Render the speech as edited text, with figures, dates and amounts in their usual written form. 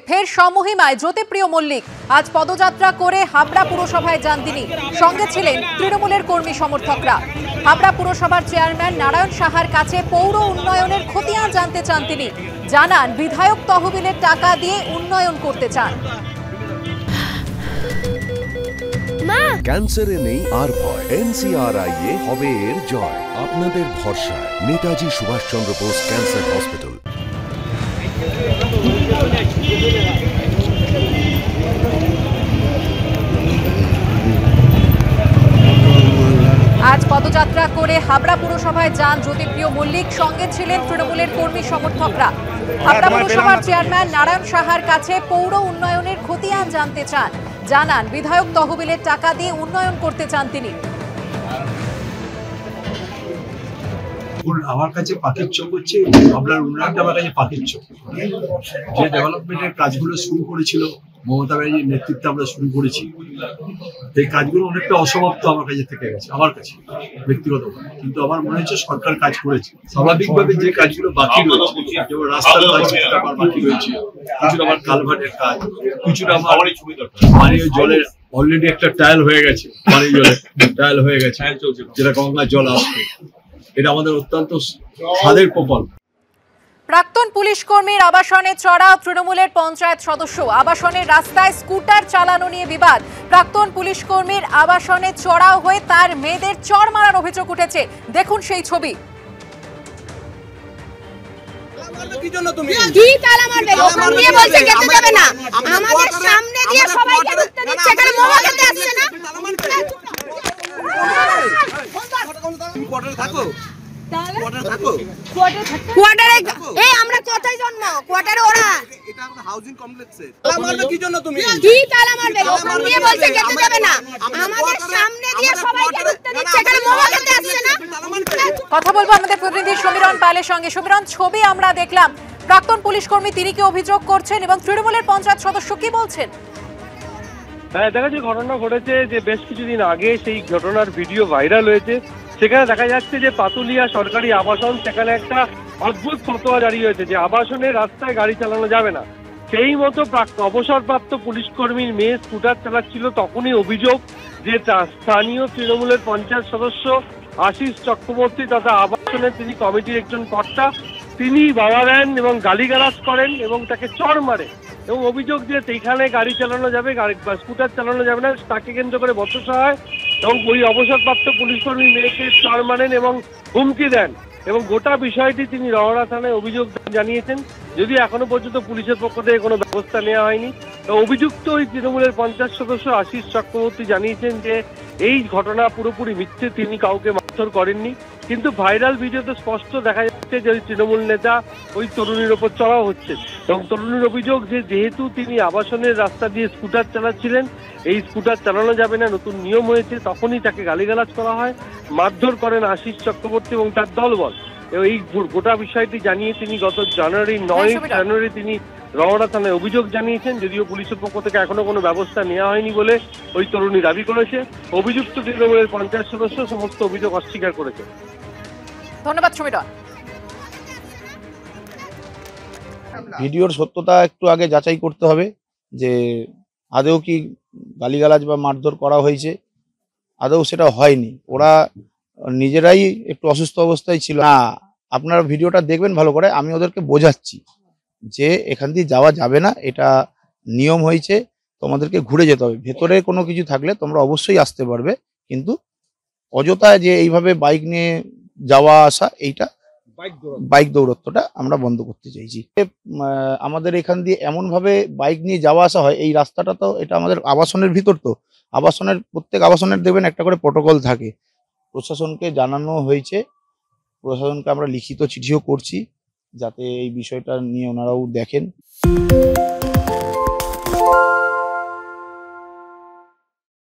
ফের সমহিমায় জ্যোতিপ্রিয় মল্লিক আজ পদযাত্রা করে হাবড়া পুরসভায় যান তিনি। সঙ্গে ছিলেন তৃণমূলের কর্মী সমর্থকরা। হাবড়া পুরসভার চেয়ারম্যান নারায়ণ সাহার কাছে পৌর উন্নয়নের খতিয়ান জানতে চান তিনি। জানান বিধায়ক তহবিলের টাকা দিয়ে উন্নয়ন করতে চান। ক্যান্সারে নেই আর ভয়, NCRI হবে এর জয়। আপনাদের ভরসা নেতাজি সুভাষচন্দ্র বোস ক্যান্সার হসপিটাল। আজ পদযাত্রা করে হাবড়া পুরসভায় যান জ্যোতিপ্রিয় মল্লিক। সঙ্গে ছিলেন তৃণমূলের কর্মী সমর্থকরা। হাবড়া পুরসভার চেয়ারম্যান নারায়ণ সাহার কাছে পৌর উন্নয়নের খতিয়ান জানতে চান। জানান বিধায়ক তহবিলের টাকা দিয়ে উন্নয়ন করতে চান তিনি। আমার কাছে পাখির চোখ হচ্ছে হাবড়ার উন্নয়নটা আমার কাছে পাখির চোখ। যে ডেভেলপমেন্টের কাজগুলো শুরু করেছিল মমতা ব্যানার্জির নেতৃত্বে আমরা শুরু করেছি, এই কাজগুলো অনেকটা অসমাপ্ত আমার কাছে থেকে গেছে, আমার কাছে ব্যক্তিগতভাবে। কিন্তু আমার মনে হচ্ছে সরকার কাজ করেছে। স্বাভাবিকভাবে যে কাজগুলো বাকি রয়েছে, যেমন রাস্তার কাজ আমার বাকি রয়েছে, কিছুটা আমার কালভার্টের কাজ, কিছুটা আমার পানীয় জলের অলরেডি একটা টায়াল হয়ে গেছে, পানীয় জলের টায়াল হয়ে গেছে, যেটা গঙ্গার জল আসবে। এটা আমাদের অত্যন্ত স্বাদের প্রকল্প। প্রাক্তন পুলিশ কর্মীর আবাসনে চড়াও তৃণমূলের পঞ্চায়েত সদস্য। আবাসনের রাস্তায় স্কুটার চালানো নিয়ে বিবাদ। প্রাক্তন পুলিশ কর্মীর আবাসনে চড়াও হয়ে তার মেয়েদের চড় মারার অভিযোগ উঠেছে। দেখুন সেই ছবি। কথা বলবো আমাদের প্রতিনিধি সমীরণ পালের সঙ্গে। সমীরণ, ছবি আমরা দেখলাম, প্রাক্তন পুলিশ কর্মী তিনি কি অভিযোগ করছেন এবং তৃণমূলের পঞ্চায়েত সদস্য কি বলছেন? হ্যাঁ, দেখা যাচ্ছে ঘটনা ঘটেছে যে বেশ কিছুদিন আগে সেই ঘটনার ভিডিও ভাইরাল হয়েছে। সেখানে দেখা যাচ্ছে যে পাতুলিয়া সরকারি আবাসন, সেখানে একটা অদ্ভুত ফতোয়া জারি হয়েছে যে আবাসনের রাস্তায় গাড়ি চালানো যাবে না। সেই মতো অবসরপ্রাপ্ত পুলিশ কর্মীর মেয়ে স্কুটার চালাচ্ছিল। তখনই অভিযোগ যে স্থানীয় তৃণমূলের পঞ্চায়েত সদস্য আশিস চক্রবর্তী তথা আবাসনের তিনি কমিটির একজন কর্তা, তিনি বাধা দেন এবং গালিগালাজ করেন এবং তাকে চড় মারে এবং অভিযোগ যে সেইখানে গাড়ি চালানো যাবে, স্কুটার চালানো যাবে না। তাকে কেন্দ্র করে বচসা হয় এবং ওই অবসরপ্রাপ্ত পুলিশ কর্মী মেয়েকে চড় মারেন এবং হুমকি দেন এবং গোটা বিষয়টি তিনি রওনা থানায় অভিযোগ জানিয়েছেন। যদিও এখনো পর্যন্ত পুলিশের পক্ষ থেকে কোনো ব্যবস্থা নেওয়া হয়নি। অভিযুক্ত ওই তৃণমূলের পঞ্চায়েত সদস্য আশিস চক্রবর্তী জানিয়েছেন যে এই ঘটনা পুরোপুরি মিথ্যে, তিনি কাউকে মারধর করেননি। কিন্তু ভাইরাল ভিডিওতে স্পষ্ট দেখা যাচ্ছে যে ওই তৃণমূল নেতা ওই তরুণীর ওপর চড়াও হচ্ছে এবং তরুণীর অভিযোগ যে যেহেতু তিনি আবাসনের রাস্তা দিয়ে স্কুটার চালাচ্ছিলেন, এই স্কুটার চালানো যাবে না, নতুন নিয়ম হয়েছে, তখনই তাকে গালিগালাজ করা হয়, মারধর করেন আশিস চক্রবর্তী এবং তার দলবল। এই গোটা বিষয়টি জানিয়ে তিনি গত 9 জানুয়ারি তিনি রওনা থানায় অভিযোগ জানিয়েছেন। যদিও পুলিশের পক্ষ থেকে এখনো কোনো ব্যবস্থা নেওয়া হয়নি বলে ওই তরুণী দাবি করেছে। অভিযুক্ত তৃণমূলের পঞ্চায়েত সদস্য সমস্ত অভিযোগ অস্বীকার করেছে। ধন্যবাদ সমীরণ। ভিডিওর সত্যতা একটু আগে যাচাই করতে হবে যে আদৌ কি গালিগালাজ বা মারধর করা হয়েছে। আদৌ সেটা হয়নি, ওরা নিজেরাই একটু অসুস্থ অবস্থায় ছিল না। আপনারা ভিডিওটা দেখবেন ভালো করে, আমি ওদেরকে বোঝাচ্ছি যে এখান দিয়ে যাওয়া যাবে না, এটা নিয়ম হয়েছে, তোমাদেরকে ঘুরে যেতে হবে। ভেতরে কোনো কিছু থাকলে তোমরা অবশ্যই আসতে পারবে, কিন্তু অযথা যে এইভাবে বাইক নিয়ে যাওয়া আসা, এইটা বাইক দৌড়ত্বটা আমরা বন্ধ করতে চাইছি। আমাদের এখান দিয়ে এমনভাবে বাইক নিয়ে যাওয়া আসা হয়, এই রাস্তাটা তো এটা আমাদের আবাসনের ভিতর, তো আবাসনের প্রত্যেক আবাসনের দেখবেন একটা করে প্রটোকল থাকে। প্রশাসনকে জানানো হয়েছে, প্রশাসনকে আমরা লিখিত চিঠিও করছি যাতে এই বিষয়টা নিয়ে ওনারাও দেখেন।